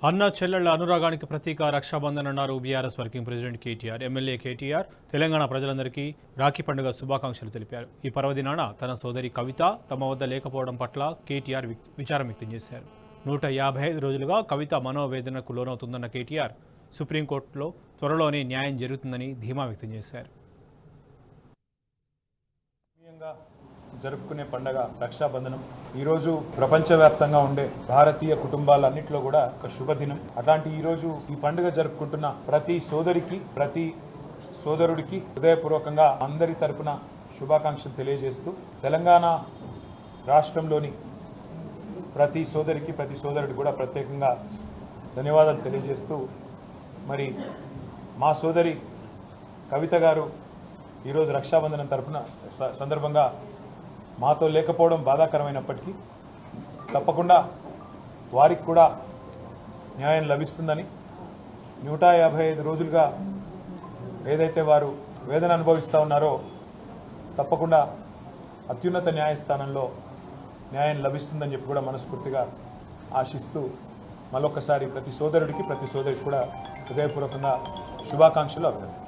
అన్న చెల్లెళ్ల అనురాగానికి ప్రతీక రక్షాబంధన్ అన్నారు BRS working president KTR. MLA KTR Telangana ప్రజలందరికీ రాఖీ పండుగ శుభాకాంక్షలు తెలిపారు. ఈ పర్వదినాన తన సోదరి కవిత తమ వద్ద లేకపోవడం పట్ల కేటీఆర్ విచారం వ్యక్తం చేశారు. 155 రోజులుగా కవిత మనోవేదనకు లోనవుతుందన్న కేటీఆర్ సుప్రీంకోర్టులో త్వరలోనే న్యాయం జరుగుతుందని ధీమా వ్యక్తం చేశారు. జరుపుకునే పండుగ రక్షాబంధనం ఈరోజు ప్రపంచవ్యాప్తంగా ఉండే భారతీయ కుటుంబాలన్నింటిలో కూడా ఒక శుభదినం. అట్లాంటి ఈరోజు ఈ పండుగ జరుపుకుంటున్న ప్రతి సోదరికి ప్రతి సోదరుడికి హృదయపూర్వకంగా అందరి తరపున శుభాకాంక్షలు తెలియజేస్తూ తెలంగాణ రాష్ట్రంలోని ప్రతి సోదరికి ప్రతి సోదరుడికి కూడా ప్రత్యేకంగా ధన్యవాదాలు తెలియజేస్తూ మరి మా సోదరి కవిత గారు ఈరోజు రక్షాబంధనం తరపున సందర్భంగా మాతో లేకపోవడం బాధాకరమైనప్పటికీ తప్పకుండా వారికి కూడా న్యాయం లభిస్తుందని 155 రోజులుగా ఏదైతే వారు వేదన అనుభవిస్తూ ఉన్నారో తప్పకుండా అత్యున్నత న్యాయస్థానంలో న్యాయం లభిస్తుందని చెప్పి కూడా మనస్ఫూర్తిగా ఆశిస్తూ మరొకసారి ప్రతి సోదరుడికి ప్రతి సోదరికి కూడా హృదయపూర్వకంగా శుభాకాంక్షలు అభినందనలు.